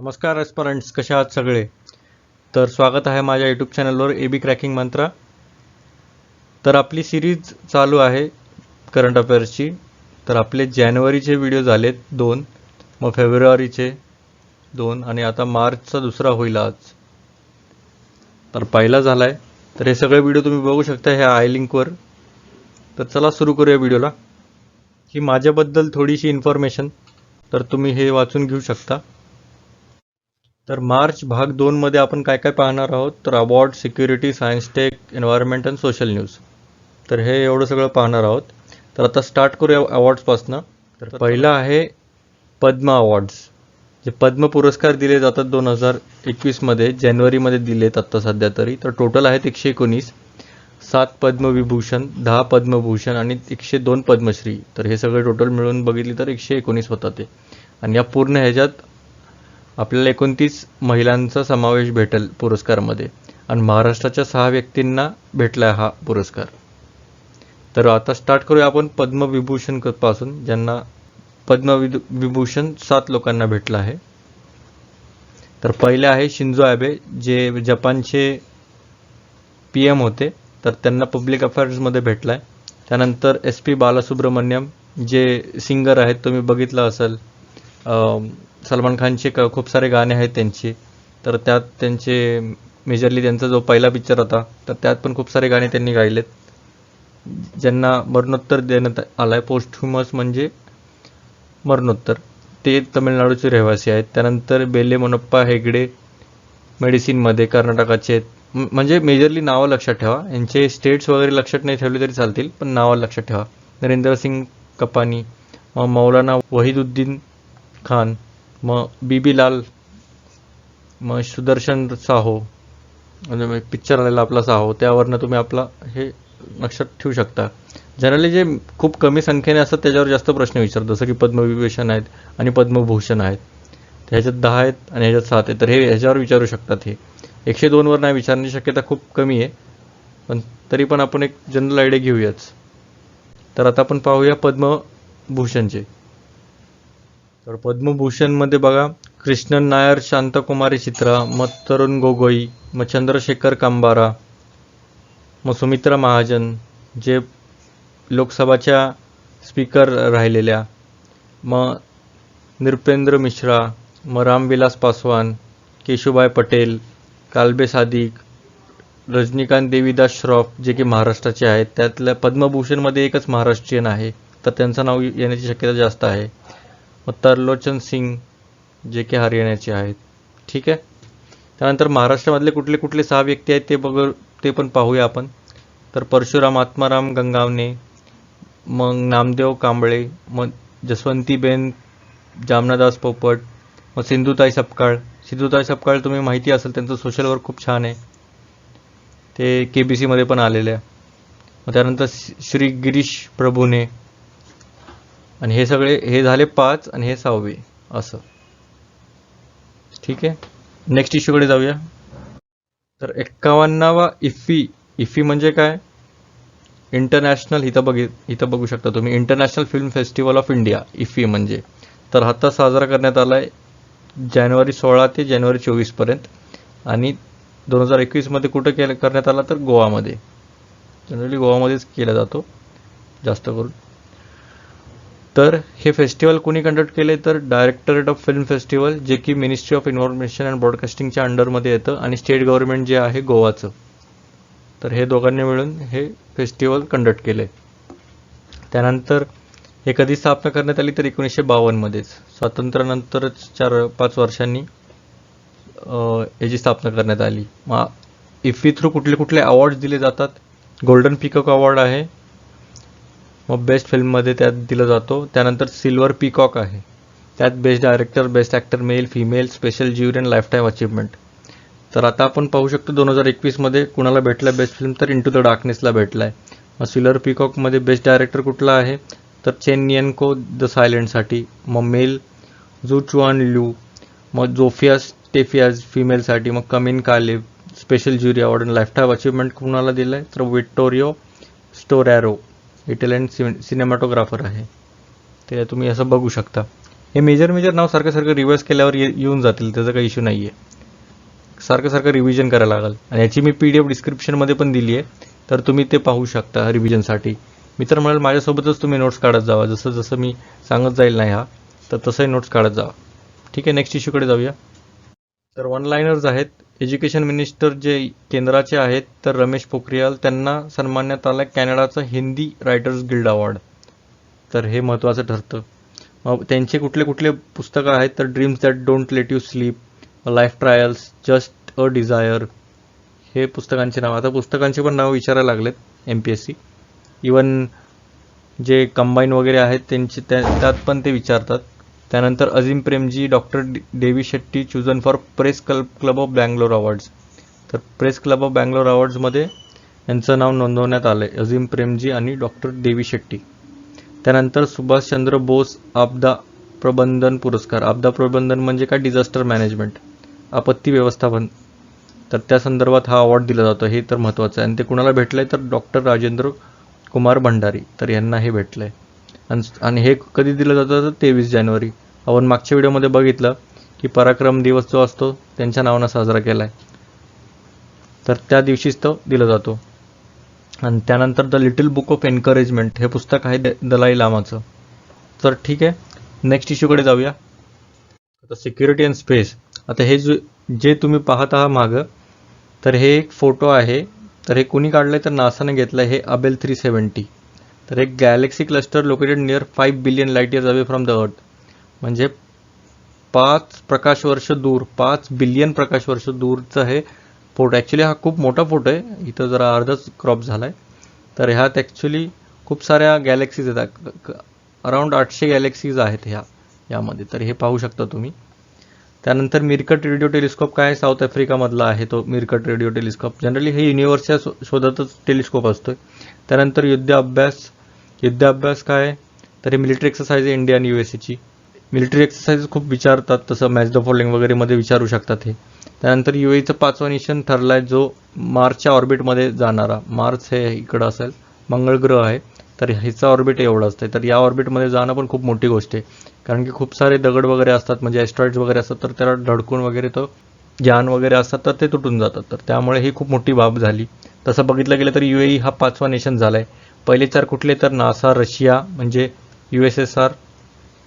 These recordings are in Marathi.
नमस्कार एस्परंट्स, कशा आहात सगळे. तर स्वागत आहे माझ्या यूट्यूब चॅनलवर ए बी क्रॅकिंग मंत्रा. तर आपली सिरीज चालू आहे करंट अफेअर्सची. तर आपले जानेवारीचे व्हिडिओ झालेत 2, मग फेब्रुवारीचे 2 आणि आता मार्चचा दुसरा होईल आज. तर पहिला झाला आहे. तर हे सगळे व्हिडिओ तुम्ही बघू शकता ह्या आय लिंकवर. तर चला सुरू करूया व्हिडिओला. ही माझ्याबद्दल थोडीशी इन्फॉर्मेशन, तर तुम्ही हे वाचून घेऊ शकता. तर मार्च भाग 2 मध्ये आपण काय काय पाहणार आहोत. तर award, security, science tech, environment and social news. तर हे एवढं सगळं पाहणार आहोत. तर आता स्टार्ट करूया अवॉर्ड्सपासनं. तर पहिलं आहे पद्म अवॉर्ड्स, जे पद्म पुरस्कार दिले जातात 2021मध्ये जानेवारीमध्ये दिलेत आत्ता सध्या तरी. तर टोटल आहेत 119, 7 पद्मविभूषण, 10 पद्मभूषण आणि 102 पद्मश्री. तर हे सगळे टोटल मिळून बघितली तर 119 होतात ते. आणि या पूर्ण ह्याच्यात आपल्याला 29 महिलांचा समावेश भेटेल पुरस्कारामध्ये आणि महाराष्ट्राच्या 6 व्यक्तींना भेटला हा पुरस्कार. तर आता स्टार्ट करूया आपण पद्मविभूषण पासून, ज्यांना पद्मविभूषण 7 लोकांना भेटला आहे. तर पहिले आहे शिंजो ॲबे, जे जपानचे PM होते. तर त्यांना पब्लिक अफेअर्समध्ये भेटला आहे. त्यानंतर SP बालासुब्रमण्यम, जे सिंगर आहेत, तुम्ही बघितलं असेल. सलमान खानचे खूप सारे गाणे आहेत त्यांची. तर त्यात त्यांचे मेजरली त्यांचा जो पहिला पिक्चर होता, तर त्यात पण खूप सारे गाणे त्यांनी गायलेत, ज्यांना मरणोत्तर देण्यात आलं आहे. पोस्टह्युमस म्हणजे मरणोत्तर. ते तमिळनाडूचे रहिवासी आहेत. त्यानंतर बेले मोनप्पा हेगडे मेडिसिनमध्ये कर्नाटकाचे आहेत. म्हणजे मेजरली नावं लक्षात ठेवा. यांचे स्टेट्स वगैरे लक्षात नाही ठेवले तरी चालतील, पण नावं लक्षात ठेवा. नरेंद्र सिंग कपानी, मग मौलाना वहिदुद्दीन खान, मग बीबी लाल, मग सुदर्शन साहो, म्हणजे पिक्चर आलेला आपला साहो, त्यावरनं तुम्ही आपला हे लक्षात ठेवू शकता. जनरली जे खूप कमी संख्येने असतात त्याच्यावर जास्त प्रश्न विचारतात, जसं की पद्मविभूषण आहेत आणि पद्मभूषण आहेत. ह्याच्यात 10 आहेत आणि ह्याच्यात 7 आहेत. तर हे ह्याच्यावर विचारू शकतात. हे 102 वर नाही विचारण्याची शक्यता खूप कमी आहे, पण तरी पण आपण एक जनरल आयडिया घेऊयाच. तर आता आपण पाहूया पद्मभूषणचे. तर पद्मभूषणमध्ये बघा, कृष्णन नायर, शांतकुमारी चित्रा, मग तरुण गोगोई, मग चंद्रशेखर कांबारा, मग सुमित्रा महाजन, जे लोकसभाच्या स्पीकर राहिलेल्या, मग नृपेंद्र मिश्रा, मग रामविलास पासवान, केशुभाई पटेल, काल्बे सादिक, रजनीकांत देवीदास श्रॉफ, जे की महाराष्ट्राचे आहेत. त्यातल्या पद्मभूषणमध्ये एकच महाराष्ट्रीयन आहे, तर त्यांचं नाव येण्याची शक्यता जास्त आहे. मग तरलोचन सिंग, जे की हरियाणाचे आहेत. ठीक आहे. त्यानंतर महाराष्ट्रामधले कुठले कुठले 6 व्यक्ती आहेत ते पण पाहूया आपण. तर परशुराम आत्माराम गंगावणे, मग नामदेव कांबळे, मग जसवंतीबेन जामनादास पोपट, मग सिंधुताई सपकाळ तुम्ही माहिती असेल, त्यांचं सोशल वर्क खूप छान आहे, ते KBC मध्ये पण आलेले आहे. मग त्यानंतर श्री गिरीश प्रभूने. आणि हे सगळे हे झाले 5 आणि हे 6वे असं. ठीक आहे. नेक्स्ट इश्यूकडे जाऊया. तर 51वा इफ्फी म्हणजे काय? इंटरनॅशनल, इथं बघू शकता तुम्ही, international film festival of India, IFFI म्हणजे. तर आता साजरा करण्यात आला आहे जानेवारी 16 ते जानेवारी 24 पर्यंत. आणि 2021मध्ये कुठं करण्यात आला तर गोवामध्ये. जनरली गोवामध्येच केला जातो जास्त करून. तर हे फेस्टिवल कोणी कंडक्ट केले तर डायरेक्टरेट ऑफ फिल्म फेस्टिवल, जे की मिनिस्ट्री ऑफ इन्फॉर्मेशन अँड ब्रॉडकास्टिंगच्या अंडरमध्ये येतं, आणि स्टेट गव्हर्नमेंट जे आहे गोवाचं. तर हे दोघांनी मिळून हे फेस्टिवल कंडक्ट केले. त्यानंतर हे कधी स्थापना करण्यात आली तर 1952मध्येच, स्वातंत्र्यानंतरच 4-5 वर्षांनी याची स्थापना करण्यात आली. मग इफ्फी थ्रू कुठले कुठले अवॉर्ड्स दिले जातात? गोल्डन पीकॉक अवॉर्ड आहे, मग बेस्ट फिल्ममध्ये त्यात दिला जातो. त्यानंतर सिल्वर पीकॉक आहे, त्यात best director, best actor male, female, special jury and lifetime achievement. तर आता आपण पाहू शकतो 2021मध्ये कुणाला भेटला बेस्ट फिल्म, तर इंटू द डार्कनेसला भेटला आहे. मग सिल्वर पीकॉकमध्ये बेस्ट डायरेक्टर कुठला आहे तर चेन नियनको द सायलेंटसाठी, मग मेल झू चुआन ल्यू, मग जोफिया स्टेफियाज फिमेलसाठी, मग कमिन कालेब. Special jury award and lifetime achievement कुणाला दिला आहे तर विक्टोरियो स्टोरॅरो, इटालियन सिनेमॅटोग्राफर आहे. ते तुम्ही असं बघू शकता. हे मेजर नाव सारखं रिवाइज केल्यावर येऊन जातील, त्याचा काही इश्यू नाही आहे. सारखं रिव्हिजन करायला लागेल. आणि याची मी PDF डिस्क्रिप्शनमध्ये पण दिली आहे, तर तुम्ही ते पाहू शकता रिव्हिजनसाठी. मी तर म्हणाल माझ्यासोबतच तुम्ही नोट्स काढत जावा, जसं मी सांगत जाईल ना ह्या, तर तसंही नोट्स काढत जावा. ठीक आहे, नेक्स्ट इश्यूकडे जाऊया. तर वन लाईनर्स आहेत. एज्युकेशन मिनिस्टर जे केंद्राचे आहेत तर रमेश पोखरियाल, त्यांना सन्मानण्यात आलं कॅनडाचं हिंदी रायटर्स गिल्ड अवॉर्ड. तर हे महत्त्वाचं ठरतं. मग त्यांचे कुठले पुस्तकं आहेत तर dreams that don't let you sleep, life trials, just a desire, हे पुस्तकांचे नाव. आता पुस्तकांचे पण नाव विचारायला लागलेत MPSC. इवन जे कंबाईन वगैरे आहेत त्यांचे त्यात पण ते विचारतात. त्यानंतर Azeem Premji, doctor Devi Shetty chosen for press club of Bangalore awards. तर प्रेस क्लब ऑफ बँगलोर अवॉर्ड्समध्ये यांचं नाव नोंदवण्यात आलं आहे, अझीम प्रेमजी आणि डॉक्टर देवी शेट्टी. त्यानंतर सुभाषचंद्र बोस आपदा प्रबंधन पुरस्कार. आपदा प्रबंधन म्हणजे काय, डिझास्टर मॅनेजमेंट, आपत्ती व्यवस्थापन. तर त्या संदर्भात हा अवॉर्ड दिला जातो, हे तर महत्त्वाचं आहे. आणि ते कुणाला भेटलं आहे तर डॉक्टर राजेंद्र कुमार भंडारी, तर यांना हे भेटलं आहे. आणि हे कधी दिलं जातं तर 23 जानेवारी. आपण मागच्या व्हिडिओमध्ये बघितलं की पराक्रम दिवस जो असतो त्यांच्या नावानं साजरा केला आहे, तर त्या दिवशीच तो दिला जातो. आणि त्यानंतर the little book of encouragement, हे पुस्तक आहे दलाई लामाचं. तर ठीक आहे, नेक्स्ट इश्यूकडे जाऊया. आता सिक्युरिटी अँड स्पेस. आता हे जे तुम्ही पाहत आहात मागं, तर हे एक फोटो आहे. तर हे कुणी काढलं आहे तर नासाने घेतलं आहे, हे अबेल 370. तर एक Galaxy cluster located near 5 billion light years away from the earth, म्हणजे 5 प्रकाशवर्ष दूर, 5 बिलियन प्रकाशवर्ष दूरचं हे फोटो. ॲक्च्युली हा खूप मोठा फोटो आहे, इथं जरा अर्धाच क्रॉप झाला आहे. तर ह्यात ॲक्च्युली खूप साऱ्या गॅलेक्सीज येतात, अराउंड 800 गॅलेक्सीज आहेत यामध्ये. तर हे पाहू शकता तुम्ही. त्यानंतर मिरकट रेडिओ टेलिस्कोप काय, साऊथ आफ्रिकामधला आहे तो मिरकट रेडिओ टेलिस्कोप. जनरली हे युनिव्हर्सच्या शोधातच टेलिस्कोप असतो. त्यानंतर युद्धाभ्यास काय, तर हे मिलिटरी एक्सरसाइज आहे इंडिया आणि USAची. मिलिटरी एक्सरसाइज खूप विचारतात, तसं मॅच द फॉलोइंग वगैरेमध्ये विचारू शकतात हे. त्यानंतर UAEचं 5वा मिशन ठरला आहे, जो मार्सच्या ऑर्बिटमध्ये जाणारा. मार्स हे इकडं असेल, मंगळ ग्रह आहे, तर ह्याचं ऑर्बिट एवढं असतं. तर या ऑर्बिटमध्ये जाणं पण खूप मोठी गोष्ट आहे, कारण की खूप सारे दगड वगैरे असतात, म्हणजे ॲस्ट्रॉइड्स वगैरे असतात, तर त्याला धडकून वगैरे तो यान वगैरे असतात तर ते तुटून जातात. तर त्यामुळे ही खूप मोठी बाब झाली. तसं बघितलं गेलं तर UAE हा 5वा नेशन झाला आहे. पहिले 4 कुठले तर नासा, रशिया म्हणजे USSR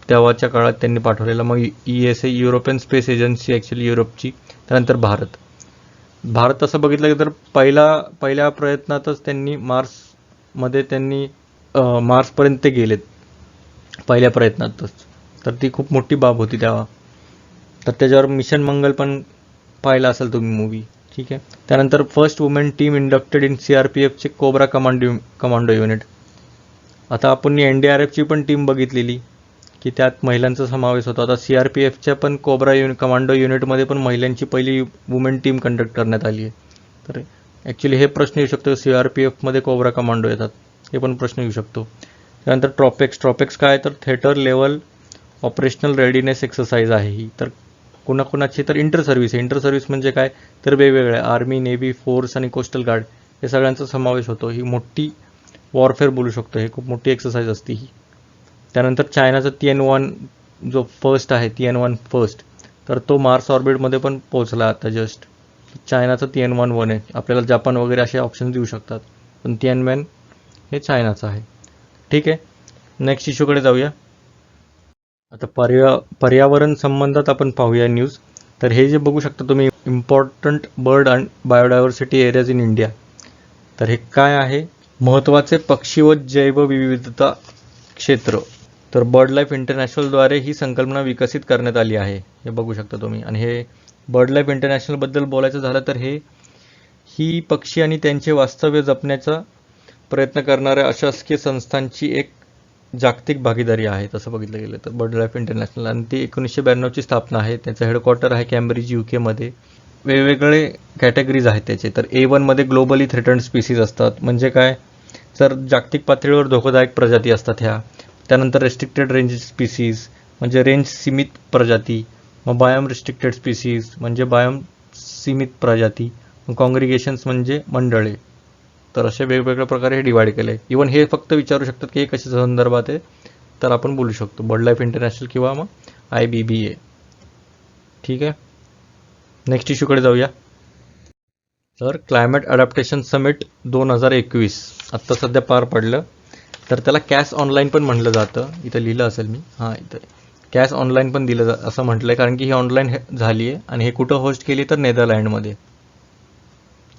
तेव्हाच्या काळात त्यांनी पाठवलेला, मग ESA European space agency actually युरोपची, त्यानंतर भारत तसं बघितलं गेलं तर पहिल्या प्रयत्नातच त्यांनी मार्सपर्यंत गेलेत पहिल्या प्रयत्नातच. तर ती खूप मोठी बाब होती तेव्हा. तर त्याच्यावर मिशन मंगल पण पाहिला असेल तुम्ही मूवी. ठीक आहे. त्यानंतर first women team inducted in CRPFचे कोब्रा कमांडो युनिट. आता आपण NDRFची पण टीम बघितलेली की त्यात महिलांचा समावेश होता. आता CRPFच्या पण कोब्रा कमांडो युनिटमध्ये पण महिलांची पहिली वुमेन टीम कंडक्ट करण्यात आली आहे. तर ॲक्च्युली हे प्रश्न येऊ शकतो, CRPFमध्ये कोब्रा कमांडो येतात, हे पण प्रश्न येऊ शकतो. त्यानंतर ट्रॉपेक्स काय, तर theatre level operational readiness exercise आहे ही. तर कोणाकोणाची तर इंटर सर्व्हिस म्हणजे काय, तर वेगवेगळे आर्मी, नेव्ही, फोर्स आणि कोस्टल गार्ड हे सगळ्यांचा समावेश होतो. ही मोठी वॉरफेअर बोलू शकतो, हे खूप मोठी एक्सरसाइज असते ही. त्यानंतर चायनाचा Tianwen जो फर्स्ट आहे, Tianwen फर्स्ट, तर तो मार्स ऑर्बिटमध्ये पण पोहोचला आता जस्ट. चायनाचा Tianwen-1 आहे. आपल्याला जपान वगैरे असे ऑप्शन देऊ शकतात, पण Tianwen हे चायनाचं आहे. ठीक आहे, नेक्स्ट इश्यूकडे जाऊया. आता पर्यावरण संबंधात आपण पाहूया न्यूज. तर हे जे बघू शकता तुम्ही, important bird and biodiversity areas in India. तर हे काय आहे, महत्त्वाचे पक्षी व जैवविविधता क्षेत्र. तर बर्ड लाईफ इंटरनॅशनलद्वारे ही संकल्पना विकसित करण्यात आली आहे, हे बघू शकता तुम्ही. आणि हे बर्ड लाईफ इंटरनॅशनलबद्दल बोलायचं झालं तर ही पक्षी आणि त्यांचे वास्तव्य जपण्याचा प्रयत्न करणाऱ्या अशासकीय संस्थांची एक जागतिक भागीदारी आहे, तसं बघितलं गेलं तर बर्ड लाईफ इंटरनॅशनल. आणि ती 1992ची स्थापना आहे. त्याचं हेडक्वार्टर आहे कॅम्ब्रिज UK मध्ये. वेगवेगळे कॅटेगरीज आहेत त्याचे. तर A1 मध्ये ग्लोबली थ्रेटन्ड स्पीसीज असतात, म्हणजे काय, तर जागतिक पातळीवर धोकादायक प्रजाती असतात ह्या. त्यानंतर रेस्ट्रिक्टेड रेंज स्पीसीज म्हणजे रेंज सीमित प्रजाती. मग बायोम रिस्ट्रिक्टेड स्पीसीज म्हणजे बायोम सीमित प्रजाती. मग कॉंग्रिगेशन्स म्हणजे मंडळे. तर असे वेगवेगळ्या प्रकारे हे डिवाइड केले. इवन हे फक्त विचारू शकतात की हे कशा संदर्भात आहे, तर आपण बोलू शकतो बर्ड लाईफ इंटरनॅशनल किंवा मग IBBA. ठीक आहे, नेक्स्ट इश्यूकडे जाऊया. तर क्लायमेट अडॅप्टेशन समिट 2021 आत्ता सध्या पार पडलं. तर त्याला कॅस ऑनलाईन पण म्हटलं जातं. इथं लिहिलं असेल मी, हां इथं कॅस ऑनलाईन पण दिलं असं म्हटलं आहे, कारण की ही ऑनलाईन झाली आहे. आणि हे कुठं होस्ट केली तर नेदरलँडमध्ये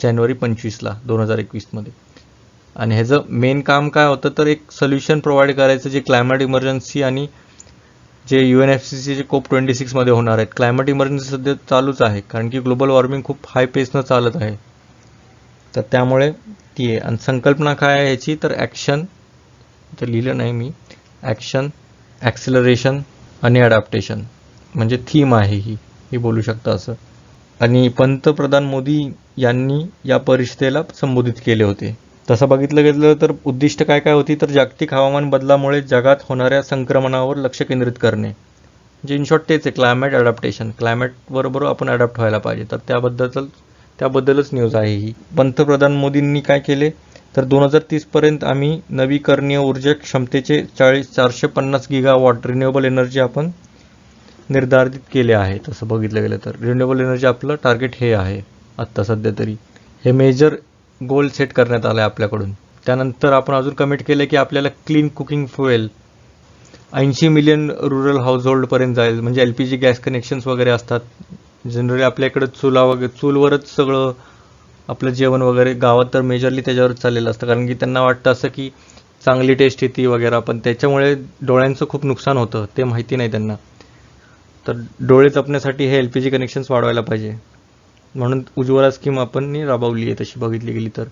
जानेवारी 25ला 2021मध्ये. आणि ह्याचं मेन काम काय होतं तर एक सोल्युशन प्रोव्हाइड करायचं जे क्लायमेट इमर्जन्सी आणि जे UNFCCचे COP26 मध्ये होणार आहेत. क्लायमेट इमर्जन्सी सध्या चालूच आहे, कारण की ग्लोबल वॉर्मिंग खूप हाय पेसनं चालत आहे. तर त्यामुळे ती आहे. आणि संकल्पना काय आहे ह्याची तर ॲक्शन, तर लिहिलं नाही मी, ॲक्शन, ॲक्सिलरेशन आणि अडॅप्टेशन म्हणजे थीम आहे ही बोलू शकता असं. आणि पंतप्रधान मोदी यांनी या परिषदेला संबोधित केले होते. तसं बघितलं गेलं तर उद्दिष्ट काय काय होती तर जागतिक हवामान बदलामुळे जगात होणाऱ्या संक्रमणावर लक्ष केंद्रित करणे. म्हणजे इन शॉर्ट तेच आहे क्लायमेट अडॅप्टेशन. क्लायमेट बरोबर आपण अडॅप्ट व्हायला पाहिजे. तर त्याबद्दलच न्यूज आहे ही. पंतप्रधान मोदींनी काय केले तर 2030 पर्यंत आम्ही नवीकरणीय ऊर्जा क्षमतेचे 450 गीगावॉट रिन्युएबल एनर्जी आपण निर्धारित केले आहे. तसं बघितलं गेलं तर रिन्युएबल एनर्जी आपलं टार्गेट हे आहे आत्ता सध्या तरी. हे मेजर गोल सेट करण्यात आलं आहे आपल्याकडून. त्यानंतर आपण अजून कमिट केलं की आपल्याला clean cooking fuel 80 million rural हाऊसहोल्डपर्यंत जाईल. म्हणजे LPG गॅस कनेक्शन्स वगैरे असतात. जनरली आपल्या इकडं चूलवरच सगळं आपलं जेवण वगैरे, गावात तर मेजरली त्याच्यावरच चाललेलं असतं, कारण की त्यांना वाटतं असं की चांगली टेस्ट येते वगैरे. पण त्याच्यामुळे डोळ्यांचं खूप नुकसान होतं, ते माहिती नाही त्यांना. तर डोळे जपण्यासाठी हे LPG कनेक्शन्स वाढवायला पाहिजे, म्हणून उज्ज्वला स्कीम आपण राबवली आहे तशी बघितली गेली तर.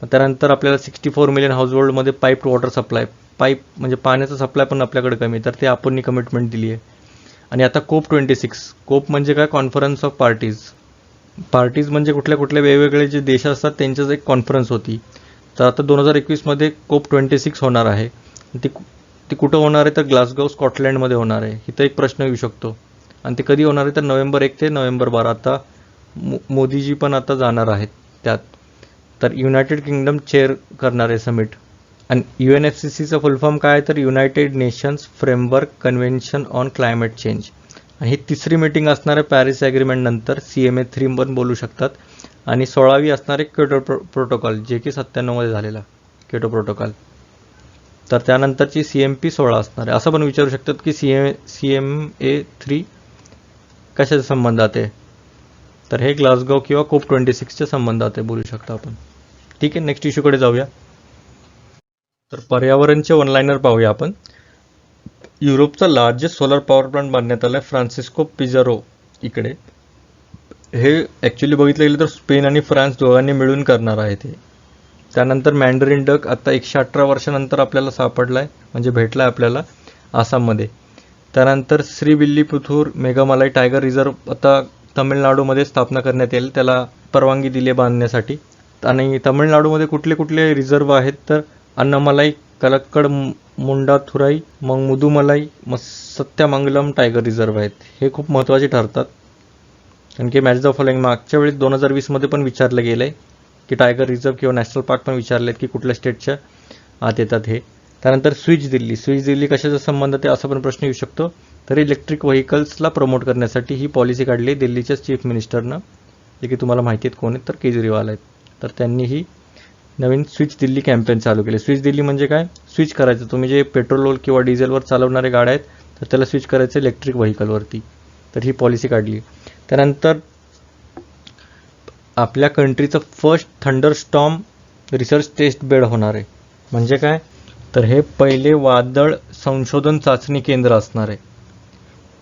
त्यानंतर आपल्याला 64 मिलियन हाऊसहोल्डमध्ये पाईप वॉटर सप्लाय, पाईप म्हणजे पाण्याचा सप्लाय पण आपल्याकडे कमी, तर ते आपण कमिटमेंट दिली आहे. आणि आता COP26, कोप म्हणजे काय, कॉन्फरन्स ऑफ पार्टीज म्हणजे कुठल्या वेगवेगळे जे देश असतात त्यांच्याच एक कॉन्फरन्स होती. तर आता 2021मध्ये COP26 होणार आहे. ती कुठं होणार आहे तर ग्लासगो स्कॉटलँडमध्ये होणार आहे. इथं एक प्रश्न येऊ शकतो. आणि ते कधी होणार आहे तर नोव्हेंबर 1 ते नोव्हेंबर 12. आता मोदीजी पण आता जाणार आहेत त्यात. तर युनायटेड किंगडम चेअर करणार आहे समिट. आणि UNFCCचं फुल फॉर्म काय आहे तर United nations framework convention on climate change. आणि ही तिसरी मीटिंग असणार आहे पॅरिस ॲग्रीमेंट नंतर. CMA 3 पण बोलू शकतात. आणि 16वी असणार आहे क्योटो प्रोटोकॉल, जे की 97मध्ये झालेला क्योटो प्रोटोकॉल. तर त्यानंतरची CMP 16 असणार आहे. असं पण विचारू शकतात की CMA 3 कशाच्या संबंधात आहे, तर हे ग्लासगो किंवा COP26च्या संबंधात आहे बोलू शकता आपण. ठीक आहे, नेक्स्ट इश्यूकडे जाऊया. तर पर्यावरणचे वनलायनर पाहूया आपण. युरोपचा लार्जेस्ट सोलर पॉवर प्लांट बांधण्यात आला आहे फ्रान्सिस्को पिझारो इकडे. हे ॲक्च्युली बघितलं गेलं तर स्पेन आणि फ्रान्स दोघांनी मिळून करणार आहे ते. त्यानंतर मँडरिन डक आता 118 वर्षानंतर आपल्याला सापडला आहे, म्हणजे भेटला आहे आपल्याला आसाममध्ये. त्यानंतर श्रीविल्लीपुथूर मेघामलाई टायगर रिझर्व आता तमिळनाडूमध्ये स्थापना करण्यात येईल, त्याला परवानगी दिली बांधण्यासाठी. आणि तमिळनाडूमध्ये कुठले रिझर्व आहेत तर अन्नमलाई, कलक्कड, मुंडाथुराई, मग मुदुमलाई, मग सत्यामंगलम टायगर रिझर्व आहेत. हे खूप महत्त्वाचे ठरतात, कारण की मॅच द फॉलोइंग मागच्या वेळी 2020मध्ये पण विचारलं गेलं आहे की टायगर रिझर्व किंवा नॅशनल पार्क पण विचारले आहेत की कुठल्या स्टेटच्या आत येतात हे. त्यानंतर स्विच दिल्ली कशाचा संबंध आहे असा पण प्रश्न येऊ शकतो. तर इलेक्ट्रिक व्हेकल्सला प्रमोट करण्यासाठी ही पॉलिसी काढली दिल्लीच्या चीफ मिनिस्टरनं, जे की तुम्हाला माहिती आहेत कोण आहेत तर केजरीवाल आहेत. तर त्यांनी ही नवीन स्विच दिल्ली कॅम्पेन चालू केले. स्विच दिल्ली म्हणजे काय, स्विच करायचं, तुम्ही जे पेट्रोल किंवा डिझेलवर चालवणारे गाड्या आहेत तर त्याला स्विच करायचं इलेक्ट्रिक व्हेकलवरती. तर ही पॉलिसी काढली. त्यानंतर आपल्या कंट्रीचं first thunderstorm research test bed होणार आहे. म्हणजे काय तर हे पहिले वादळ संशोधन चाचणी केंद्र असणार आहे.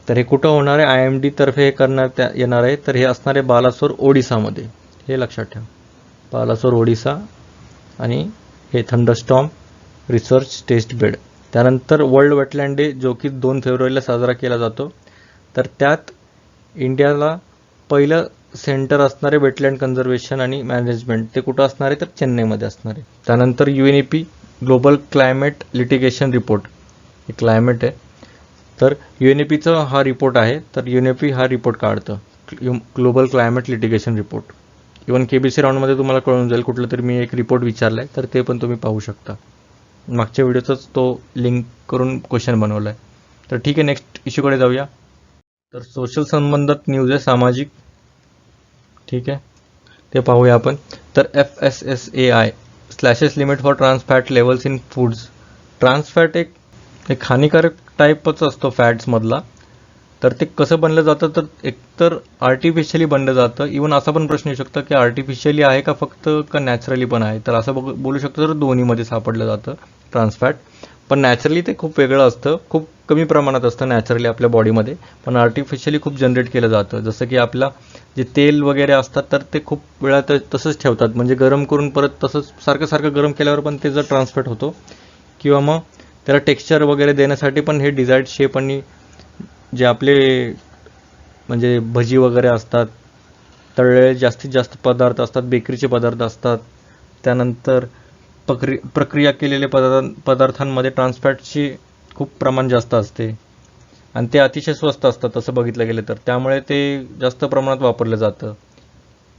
तर हे कुठं होणार आहे, IMD तर्फे हे करण्यात येणार आहे. तर हे असणार आहे बालासोर ओडिसामध्ये, हे लक्षात ठेवा, बालासोर ओडिसा. आणि हे थंडरस्टॉर्म रिसर्च टेस्ट बेड. त्यानंतर वर्ल्ड वेटलँड डे जो की 2 फेब्रुवारीला साजरा केला जातो. तर त्यात इंडियाला पहिलं सेंटर असणार आहे वेटलँड कन्झर्वेशन आणि मॅनेजमेंट, ते कुठं असणार आहे तर चेन्नईमध्ये असणार आहे. त्यानंतर UNEP global climate litigation report, हे क्लायमेट आहे. तर UNEPचा हा रिपोर्ट आहे. तर UNEP हा रिपोर्ट काढतं, global climate litigation report. Even KBC राऊंडमध्ये तुम्हाला कळून जाईल, कुठलं तरी मी एक रिपोर्ट विचारला आहे तर ते पण तुम्ही पाहू शकता. मागच्या व्हिडिओचाच तो लिंक करून क्वेश्चन बनवला आहे. तर ठीक आहे, नेक्स्ट इश्यूकडे जाऊया. तर सोशल संबंधात न्यूज आहे, सामाजिक. ठीक आहे, ते पाहूया आपण. तर FSSAI slashes limit for trans fat levels in foods. Trans fat एक हानिकारक टाईपच असतो फॅट्समधला. तर ते कसं बनलं जातं, तर एकतर आर्टिफिशियली बनलं जातं. इवन असा पण प्रश्न येऊ शकतो की आर्टिफिशियली आहे का फक्त, का नॅचरली पण आहे. तर असं बोलू शकतो, तर दोन्हीमध्ये सापडलं जातं ट्रान्स फॅट. पण नॅचरली ते खूप वेगळं असतं, खूप कमी प्रमाणात असतं नॅचरली आपल्या बॉडीमध्ये. पण आर्टिफिशियली खूप जनरेट केलं जातं. जसं की आपला जे तेल वगैरे असतात, तर ते खूप वेळा तसंच ठेवतात, म्हणजे गरम करून परत तसंच सारखं सारखं गरम केल्यावर पण त्याचा ट्रान्स फॅट होतो. किंवा मग त्याला टेक्स्चर वगैरे देण्यासाठी पण हे डिझायर्ड शेप आणि जे आपले म्हणजे भजी वगैरे असतात, तळलेले जास्तीत जास्त पदार्थ असतात, बेकरीचे पदार्थ असतात, त्यानंतर प्रक्रिया केलेल्या पदार्थांमध्ये ट्रान्स फॅटची खूप प्रमाण जास्त असते आणि ते अतिशय स्वस्त असतात तसं बघितलं गेलं तर. त्यामुळे ते जास्त प्रमाणात वापरलं जातं.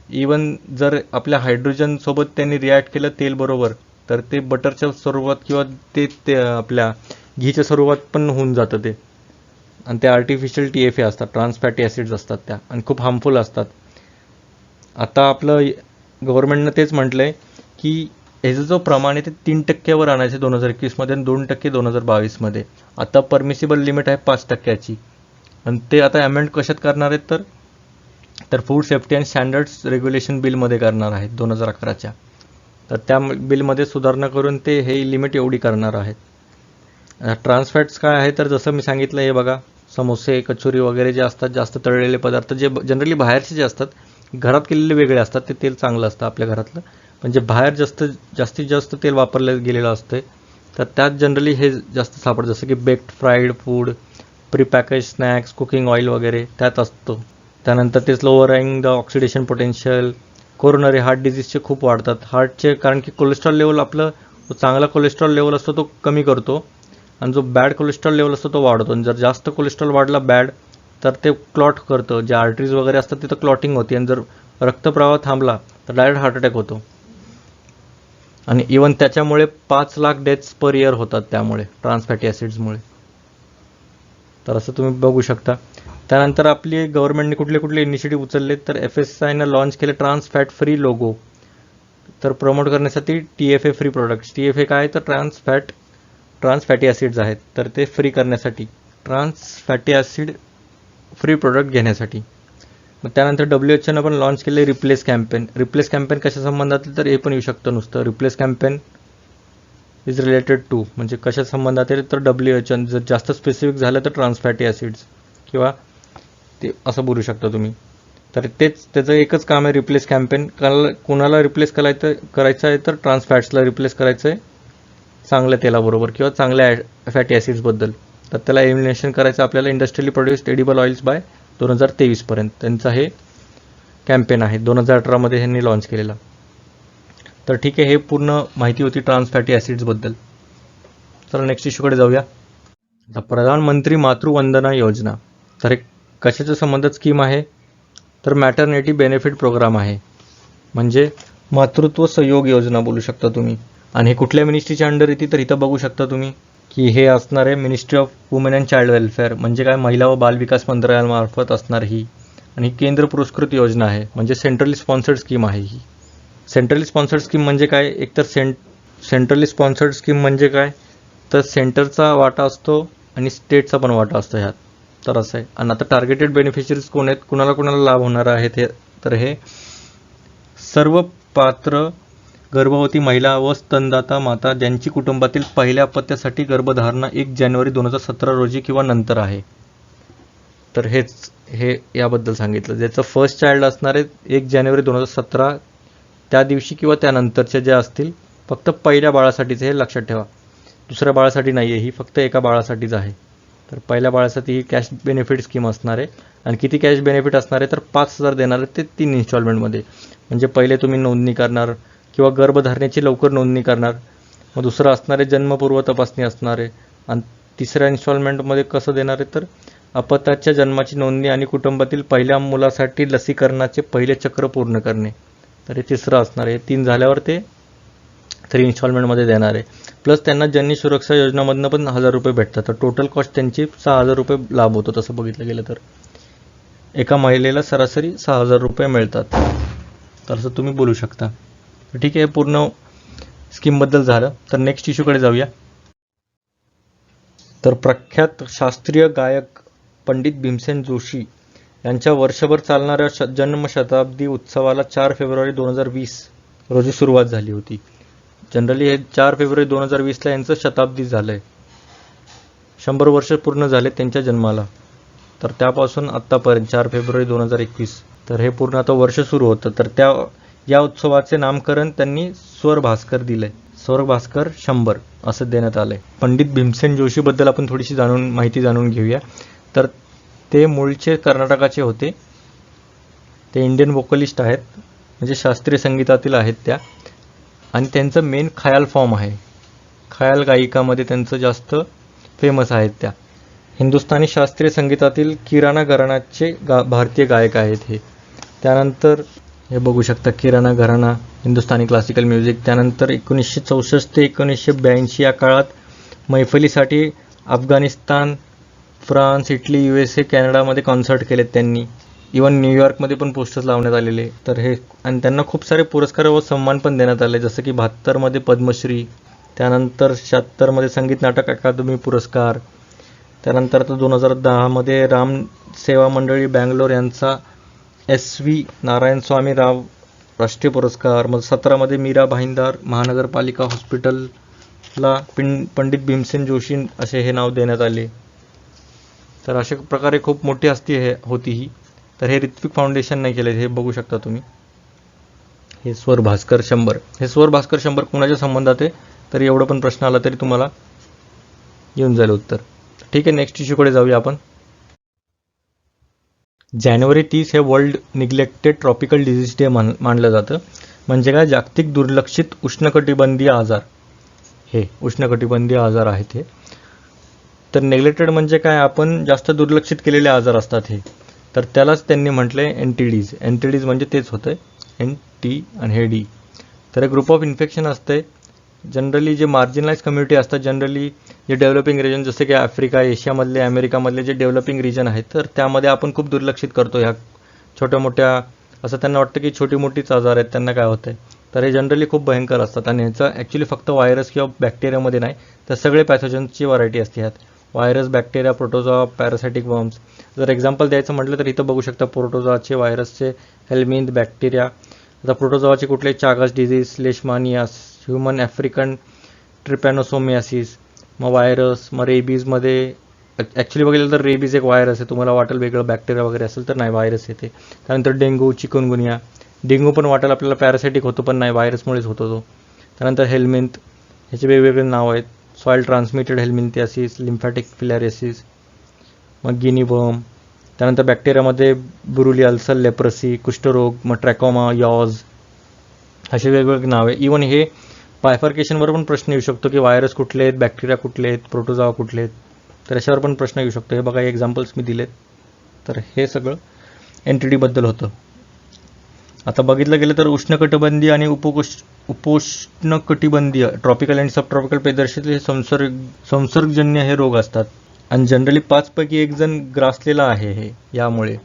इवन जर आपल्या हायड्रोजनसोबत त्यांनी रिॲक्ट केलं तेल बरोबर, तर ते बटरच्या स्वरूपात किंवा ते आपल्या घीच्या स्वरूपात पण होऊन जातं ते. आणि ते आर्टिफिशियल TFA असतात, ट्रान्स फॅटी ॲसिड्स असतात त्या, आणि खूप हार्मफुल असतात. आता आपलं गव्हर्नमेंटनं तेच म्हटलं आहे की ह्याचं जो प्रमाण आहे ते 3% आणायचे 2021मध्ये आणि 2% 2022मध्ये. आता परमिसिबल लिमिट आहे 5%ची. आणि ते आता अमेंड कशात करणार आहेत, तर food safety and standards regulation बिलमध्ये करणार आहेत 2011च्या. तर त्या बिलमध्ये सुधारणा करून ते हे लिमिट एवढी करणार आहेत. ट्रान्स फॅट्स काय आहे, तर जसं मी सांगितलं, हे बघा, समोसे, कचोरी वगैरे जे असतात, जास्त तळलेले पदार्थ, जे जनरली बाहेरचे जे असतात, घरात केलेले वेगळे असतात, ते तेल चांगलं असतं आपल्या घरातलं. म्हणजे बाहेर जास्तीत जास्त तेल वापरलं गेलेलं असतं, तर त्यात जनरली हे जास्त सापडतं. जसं की baked fried food, prepackage snacks, cooking oil वगैरे त्यात असतो. त्यानंतर तेच lowering the oxidation potential, coronary heart डिझीजचे खूप वाढतात. हार्टचे, कारण की कोलेस्ट्रॉल लेवल आपलं, जो चांगला कोलेस्ट्रॉल लेवल असतो तो कमी करतो आणि जो बॅड कोलेस्ट्रॉल लेवल असतो तो वाढवतो. आणि जर जास्त कोलेस्ट्रॉल वाढला बॅड, तर ते क्लॉट करतं. जे आर्टरीज वगैरे असतात तिथं क्लॉटिंग होते आणि जर रक्तप्रवाह थांबला तर डायरेक्ट हार्ट अटॅक होतो. आणि इवन त्याच्यामुळे 5 लाख डेथ्स पर इयर होतात त्यामुळे, ट्रान्स फॅटी ॲसिड्समुळे. तर असं तुम्ही बघू शकता. त्यानंतर आपली गव्हर्नमेंटने कुठले कुठले इनिशिएटिव्ह उचलले, तर FSSAIनं लॉन्च केले ट्रान्स फॅट फ्री लोगो. तर प्रमोट करण्यासाठी TFA फ्री प्रोडक्ट्स. TFA काय, तर ट्रान्स फॅटी ॲसिड्स आहेत, तर ते फ्री करण्यासाठी, trans fatty acid free product घेण्यासाठी. मग त्यानंतर WHOनं पण लॉन्च केले रिप्लेस कॅम्पेन. रिप्लेस कॅम्पेन कशा संबंधात, तर हे पण येऊ शकतं नुसतं replace campaign is related to, म्हणजे कशा संबंधात आहे, तर WHO. जर जास्त स्पेसिफिक झालं तर ट्रान्स फॅटी ॲसिड्स किंवा ते असं बोलू शकता तुम्ही. तर त्याचं एकच काम आहे, रिप्लेस कॅम्पेन. कोणाला रिप्लेस करायचं आहे, तर ट्रान्स फॅट्सला रिप्लेस करायचं आहे चांगल्या तेलाबरोबर किंवा चांगल्या फॅटी ॲसिड्सबद्दल. तर त्याला एलिमिनेशन करायचं आपल्याला industrially produced edible oils by 2023पर्यंत. त्यांचा हे कॅम्पेन आहे, 2018मध्ये ह्यांनी लॉन्च केलेला. तर ठीक आहे, हे पूर्ण माहिती होती ट्रान्स फॅटी ॲसिड्सबद्दल. चला नेक्स्ट इश्यूकडे जाऊया. आता प्रधानमंत्री मातृवंदना योजना. तर हे कशाच्या संबंधात स्कीम आहे, तर मॅटर्निटी बेनिफिट प्रोग्राम आहे, म्हणजे मातृत्व सहयोग योजना बोलू शकता तुम्ही. आणि हे कुठल्या मिनिस्ट्रीच्या अंडर येते, तर इथं बघू शकता तुम्ही की हे असणार आहे ministry of women and child welfare, म्हणजे काय, महिला व बालविकास मंत्रालयामार्फत असणार ही. आणि केंद्र पुरस्कृत योजना आहे, म्हणजे सेंट्रली स्पॉन्सर्ड स्कीम आहे ही. सेंट्रली स्पॉन्सर्ड स्कीम म्हणजे काय, एकतर सेंट्रली स्पॉन्सर्ड स्कीम म्हणजे काय, तर सेंटरचा वाटा असतो आणि स्टेटचा पण वाटा असतो ह्यात. तर असं आहे. आणि आता टार्गेटेड बेनिफिशरीज कोण आहेत, कुणाला लाभ होणार आहेत हे, तर हे सर्व पात्र गर्भवती महिला व स्तनदाता माता ज्यांची कुटुंबातील पहिल्या अपत्यासाठी गर्भधारणा 1 जानेवारी 2017 रोजी किंवा नंतर आहे. तर हे याबद्दल सांगितलं. ज्याचं फर्स्ट चाइल्ड असणार आहे 1 जानेवारी 2017 त्या दिवशी किंवा त्यानंतरच्या ज्या असतील, फक्त पहिल्या बाळासाठीच, हे लक्षात ठेवा. दुसऱ्या बाळासाठी नाही आहे ही, फक्त एका बाळासाठीच आहे. तर पहिल्या बाळासाठी ही कॅश बेनिफिट स्कीम असणार आहे. आणि किती कॅश बेनिफिट असणार आहे, तर 5,000 देणार आहे ते 3 इन्स्टॉलमेंटमध्ये. म्हणजे पहिले तुम्ही नोंदणी करणार किंवा गर्भधारणेची लवकर नोंदणी करणार, मग दुसरं असणार आहे जन्मपूर्व तपासणी असणार आहे, आणि तिसऱ्या इन्स्टॉलमेंटमध्ये कसं देणार आहे, तर अपत्याच्या जन्माची नोंदणी आणि कुटुंबातील पहिल्या मुलासाठी लसीकरणाचे पहिले चक्र पूर्ण करणे. तर हे तिसरं असणार आहे. 3 झाल्यावर ते 3 इन्स्टॉलमेंटमध्ये देणार आहे. प्लस त्यांना जननी सुरक्षा योजनामधनं पण 1000 रुपये भेटतात. तर टोटल कॉस्ट त्यांची 6000 रुपये लाभ होतो तसं बघितलं गेलं तर. एका महिलेला सरासरी 6000 रुपये मिळतात. तर असं तुम्ही बोलू शकता. तर ठीक आहे, पूर्ण स्कीमबद्दल झालं. तर नेक्स्ट इश्यूकडे जाऊया. तर प्रख्यात शास्त्रीय गायक पंडित भीमसेन जोशी यांच्या वर्षभर चालणाऱ्या जन्मशताब्दी उत्सवाला 4 फेब्रुवारी 2020 रोजी सुरुवात झाली होती. जनरली हे 4 फेब्रुवारी 2020ला यांचं शताब्दी झालंय. 100 वर्ष पूर्ण झाले त्यांच्या जन्माला. तर त्यापासून आत्तापर्यंत 4 फेब्रुवारी 2021 तर हे पूर्ण आता वर्ष सुरू होतं. तर या उत्सवाचे नामकरण त्यांनी स्वर भास्कर दिलंय. स्वर भास्कर 100 असं देण्यात आलंय. पंडित भीमसेन जोशीबद्दल आपण थोडीशी माहिती जाणून घेऊया. तर ते मूळचे कर्नाटकाचे होते. ते इंडियन वोकलिस्ट आहेत, म्हणजे शास्त्रीय संगीतातील आहेत त्या. आणि त्यांचं मेन खयाल फॉर्म आहे. खयाल गायिकामध्ये त्यांचं जास्त फेमस आहेत त्या. हिंदुस्थानी शास्त्रीय संगीतातील किराणा घराण्याचे भारतीय गायक आहेत हे. त्यानंतर हे बघू शकता, किराणा घराणा, हिंदुस्थानी क्लासिकल म्युझिक. त्यानंतर 1964 ते 1982 या काळात मैफलीसाठी अफगाणिस्तान, फ्रान्स, इटली, USA, कॅनडामध्ये कॉन्सर्ट केलेत त्यांनी. इवन न्यूयॉर्कमध्ये पण पोस्टर्स लावण्यात आलेले. तर हे आणि त्यांना खूप सारे पुरस्कार व सन्मान पण देण्यात आले, जसं की 72मध्ये पद्मश्री, त्यानंतर 76मध्ये संगीत नाटक अकादमी पुरस्कार, त्यानंतर आता 2010मध्ये राम सेवा मंडळी बँगलोर यांचा SV नारायणस्वामी राव राष्ट्रीय पुरस्कार. मग 17मध्ये मीरा भाईंदर महानगरपालिका हॉस्पिटलला पंडित भीमसेन जोशी असे हे नाव देण्यात आले. तर अशा प्रकारे खूप मोठी हस्ती होती ही. तर हे ऋत्विक फाउंडेशन नाही केले, हे बघू शकता तुम्ही. हे स्वर भास्कर 100, हे स्वर भास्कर 100 कुणाच्या संबंधात आहे, तर एवढं पण प्रश्न आला तरी तुम्हाला येऊन जाईल उत्तर. ठीक आहे, नेक्स्ट इश्यूकडे जाऊया आपण. जानेवारी 30 हे world neglected tropical disease day मानलं जातं. म्हणजे काय, जागतिक दुर्लक्षित उष्णकटिबंधीय आजार. हे उष्णकटिबंधीय आजार आहेत हे. तर नेग्लेक्टेड म्हणजे काय, आपण जास्त दुर्लक्षित केलेले आजार असतात हे. तर त्यालाच त्यांनी म्हटलंय NTDs. NTDs म्हणजे तेच होतंय, NT आणि हे D. तर हे ग्रुप ऑफ इन्फेक्शन असते. जनरली जे मार्जिनलाइज कम्युनिटी असतात, जनरली जे डेव्हलपिंग रिजन जसे की आफ्रिका, एशियामधले, अमेरिकामधले जे डेव्हलपिंग रिजन आहेत, तर त्यामध्ये आपण खूप दुर्लक्षित करतो ह्या छोट्या मोठ्या. असं त्यांना वाटतं की छोटी मोठीच आजार आहेत, त्यांना काय होतंय. तर हे जनरली खूप भयंकर असतात. आणि ह्याचं ॲक्च्युली फक्त व्हायरस किंवा बॅक्टेरियामध्ये नाही, तर सगळे पॅथोजन्सची व्हरायटी असते ह्यात. Virus, bacteria, protozoa, parasitic worms. जर एक्झाम्पल द्यायचं म्हटलं तर इथं बघू शकता, प्रोटोझोआचे, व्हायरसचे हेल्मिंथ, बॅक्टेरिया. आता प्रोटोझोआचे कुठले, चागस डिझीज, लेशमानियास, ह्युमन आफ्रिकन ट्रिपॅनोसोमियासिस. मग व्हायरस, मग रेबीजमध्ये ॲक्च्युली बघितलं तर रेबीज एक व्हायरस आहे. तुम्हाला वाटेल वेगळं बॅक्टेरिया वगैरे असेल, तर नाही, व्हायरस येते. त्यानंतर डेंग्यू, चिकनगुनिया. डेंग्यू पण वाटेल आपल्याला पॅरासायटिक होतो, पण नाही, व्हायरसमुळेच होतो तो. त्यानंतर हेल्मिंथ, ह्याचे वेगवेगळे नाव आहेत. सॉईल ट्रान्समिटेड हेल्मिंथियासिस, लिम्फॅटिक फिलॅरिसिस, मग गिनी वर्म. त्यानंतर बॅक्टेरियामध्ये बुरुलिया, लेप्रसी, कुष्ठरोग, मग ट्रॅकोमा, यॉज, असे वेगवेगळे नाव आहे. इवन हे बायफर्केशनवर पण प्रश्न येऊ शकतो की व्हायरस कुठले आहेत, बॅक्टेरिया कुठले आहेत, प्रोटोझोआ कुठले आहेत. तर अशावर पण प्रश्न येऊ शकतो. हे बघा, एक्झाम्पल्स मी दिलेत. तर हे सगळं NTD बद्दल होतं. आता बघितलं गेलं तर उष्णकटिबंधीय आणि उपोष्णकटिबंधीय ट्रॉपिकल आणि सबट्रॉपिकल पेदर्शीतले संसर्गजन्य हे रोग असतात. आणि जनरली 5 पैकी 1 जण ग्रासलेला आहे हे यामुळे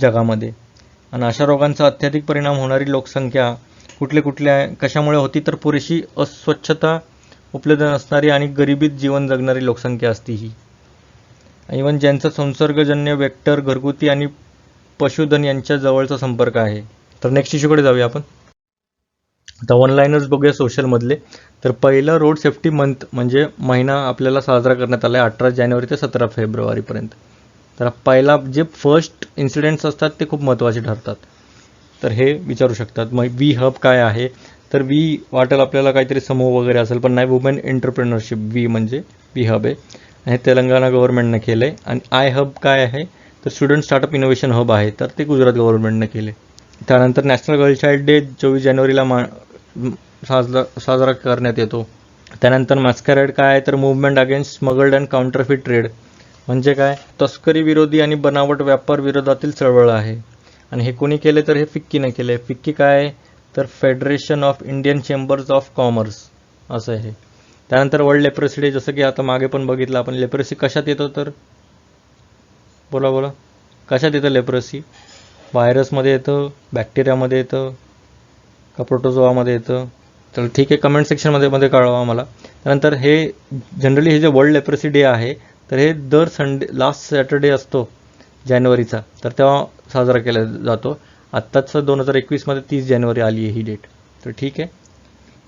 जगामध्ये. आणि अशा रोगांचा अत्याधिक परिणाम होणारी लोकसंख्या कुठल्या कशामुळे होती, तर पुरेशी अस्वच्छता उपलब्ध नसणारी आणि गरिबीत जीवन जगणारी लोकसंख्या असती ही. इवन ज्यांचा संसर्गजन्य वेक्टर घरगुती आणि पशुधन यांच्या जवळचा संपर्क आहे. तर नेक्स्ट इश्यूकडे जाऊया आपण. आता ऑनलाईनच बघूया सोशलमधले. तर पहिला रोड सेफ्टी मंथ म्हणजे महिना आपल्याला साजरा करण्यात आला आहे 18 जानेवारी ते 17 फेब्रुवारीपर्यंत. तर पहिला जे फर्स्ट इन्सिडेंट्स असतात ते खूप महत्त्वाचे ठरतात. तर हे विचारू शकतात. मग वी हब काय आहे, तर वी वाटेल आपल्याला काहीतरी समूह वगैरे असेल, पण नाही, वुमेन एंटरप्रेनरशिप. वी म्हणजे वी हब आहे, आणि तेलंगणा गव्हर्नमेंटनं केलं आहे. आणि आय हब काय आहे, तर स्टुडंट स्टार्टअप इनोव्हेशन हब आहे, तर ते गुजरात गव्हर्नमेंटनं केले. त्यानंतर नॅशनल गर्ल चाइल्ड डे 24 जानेवारीला साजरा करण्यात येतो. त्यानंतर मॅस्करेड काय आहे, तर movement against smuggled and counterfeit trade. म्हणजे काय, तस्करी विरोधी आणि बनावट व्यापार विरोधातील चळवळ आहे. आणि हे कोणी केले, तर हे फिक्कीनं केले. फिक्की काय आहे, तर federation of Indian chambers of commerce असं आहे. त्यानंतर वर्ल्ड लेप्रोसी डे, जसं की आता मागे पण बघितलं आपण, लेप्रोसी कशात येतं तर बोला कशात येतं लेप्रोसी? व्हायरसमध्ये येतं, बॅक्टेरियामध्ये येतं का प्रोटोझोआमध्ये येतं? तर ठीक आहे, कमेंट सेक्शनमध्ये कळवा मला. त्यानंतर हे जनरली हे जे वर्ल्ड लेप्रोसी डे आहे तर हे दर संडे लास्ट सॅटर्डे असतो जानेवारीचा, तर तेव्हा साजरा केला जातो. आत्ताच 2021मध्ये 30 जानेवारी आली आहे ही डेट, तर ठीक आहे.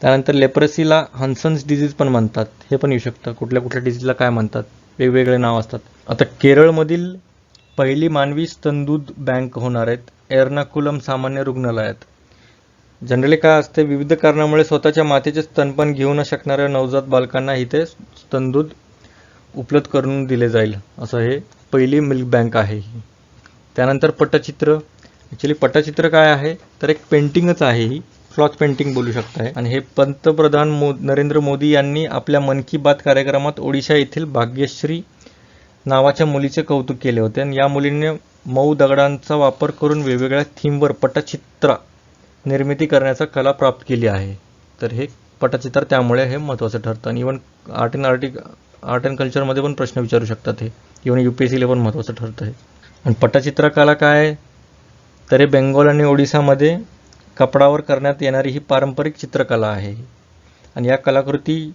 त्यानंतर लेप्रोसीला हन्सन्स डिझीज पण म्हणतात, हे पण येऊ शकतं. कुठल्या कुठल्या डिझीजला काय म्हणतात, वेगवेगळे नाव असतात. आता केरळमधील पहिली मानवी स्तनदूध बँक होणार आहेत एर्नाकुलम सामान्य रुग्णालयात. जनरली काय असते, विविध कारणामुळे स्वतःच्या मातेचे स्तनपान घेऊ न शकणाऱ्या नवजात बालकांना इथे स्तनदूध उपलब्ध करून दिले जाईल, असं हे पहिली मिल्क बँक आहे ही. त्यानंतर पटचित्र. ॲक्च्युली पटचित्र काय आहे तर एक पेंटिंगच आहे ही, क्लॉथ पेंटिंग बोलू शकताय. आणि हे पंतप्रधान नरेंद्र मोदी यांनी आपल्या मन की बात कार्यक्रमात ओडिशा येथील भाग्यश्री नावाच्या मुलीचे कौतुक केले होते. आणि या मुलीने मऊ दगडांचा वापर करून वेगवेगळ्या थीमवर पटचित्र निर्मिती करण्याचा कला प्राप्त केली आहे. तर हे पटचित्र त्यामुळे हे महत्त्वाचं ठरतं. आणि इव्हन आर्ट अँड कल्चरमध्ये पण प्रश्न विचारू शकतात हे, इव्हन UPSCला पण महत्त्वाचं ठरतं हे. आणि पटचित्रकला काय आहे तर हे बेंगॉल आणि ओडिसामध्ये कपडावर करण्यात येणारी ही पारंपरिक चित्रकला आहे. आणि या कलाकृती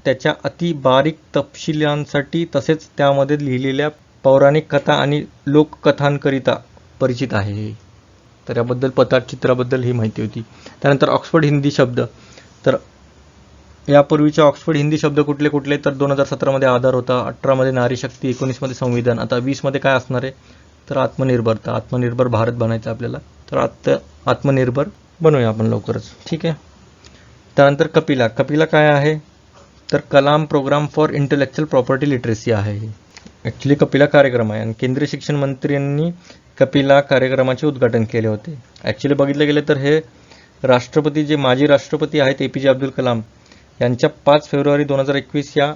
त्याच्या अति बारीक तपशिलांसाठी तसेच त्यामध्ये लिहिलेल्या पौराणिक कथा आणि लोककथांकरिता परिचित आहे. तर याबद्दल पटचित्राबद्दल ही माहिती होती. त्यानंतर ऑक्सफर्ड हिंदी शब्द. तर यापूर्वीचे ऑक्सफर्ड हिंदी शब्द कुठले कुठले तर 2017मध्ये आधार होता, 18मध्ये नारी शक्ती, 19मध्ये संविधान. आता 20मध्ये काय असणार आहे तर आत्मनिर्भरता. आत्मनिर्भर भारत बनायचं आपल्याला, तर आत्मनिर्भर बनूया आपण लवकरच, ठीक आहे. त्यानंतर कपिला. कपिला काय आहे तर Kalam program for intellectual property literacy आहे. ॲक्च्युली कपिला कार्यक्रम आहे आणि केंद्रीय शिक्षण मंत्र्यांनी कपिला कार्यक्रमाचे उद्घाटन केले होते. ॲक्च्युली बघितलं गेलं तर हे राष्ट्रपती, जे माजी राष्ट्रपती आहेत APJ अब्दुल कलाम यांच्या 5 फेब्रुवारी 2021 या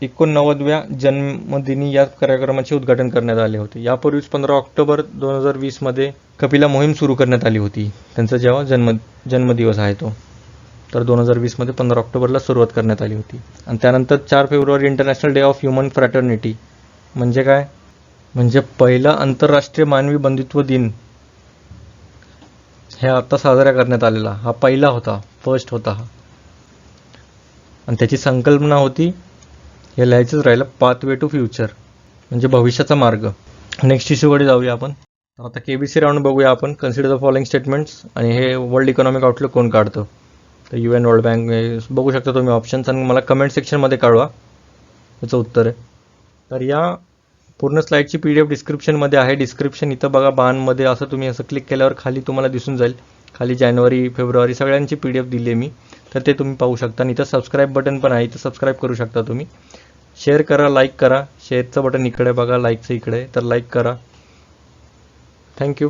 89व्या जन्मदिनी या कार्यक्रमाचे उद्घाटन करण्यात आले होते. यापूर्वीच 15 ऑक्टोबर 2020मध्ये कपिला मोहीम सुरू करण्यात आली होती. त्यांचा जेव्हा जन्मदिवस आहे तो, तर 2020मध्ये 15 ऑक्टोबरला सुरुवात करण्यात आली होती. आणि त्यानंतर 4 February international day of human fraternity. म्हणजे काय, म्हणजे पहिला आंतरराष्ट्रीय मानवी बंधुत्व दिन हे आता साजरा करण्यात आलेला. हा पहिला होता, फर्स्ट होता हा. आणि त्याची संकल्पना होती, हे लिहायचंच राहिलं, पाथवे टू फ्युचर, म्हणजे भविष्याचा मार्ग. नेक्स्ट इश्यूकडे जाऊया आपण. तर आता KBC राऊंड बघूया आपण. Consider the following statements. आणि हे वर्ल्ड इकॉनॉमिक आउटलुक कोण काढतं तर UN वर्ल्ड बँक. बघू शकता तुम्ही ऑप्शन्स, आणि मला कमेंट सेक्शनमध्ये कळवा याचं उत्तर आहे. तर या पूर्ण स्लाईडची PDF डिस्क्रिप्शनमध्ये आहे. डिस्क्रिप्शन इथं बघा बाणमध्ये, असं तुम्ही असं क्लिक केल्यावर खाली तुम्हाला दिसून जाईल. खाली जानेवारी फेब्रुवारी सगळ्यांची PDF दिली आहे मी, तर ते तुम्ही पाहू शकता. आणि इथं सबस्क्राईब बटन पण आहे, इथं सबस्क्राईब करू शकता तुम्ही. शेअर करा, लाईक करा. शेअरचं बटन इकडे बघा, लाईकचं इकडे, तर लाईक करा. थँक्यू.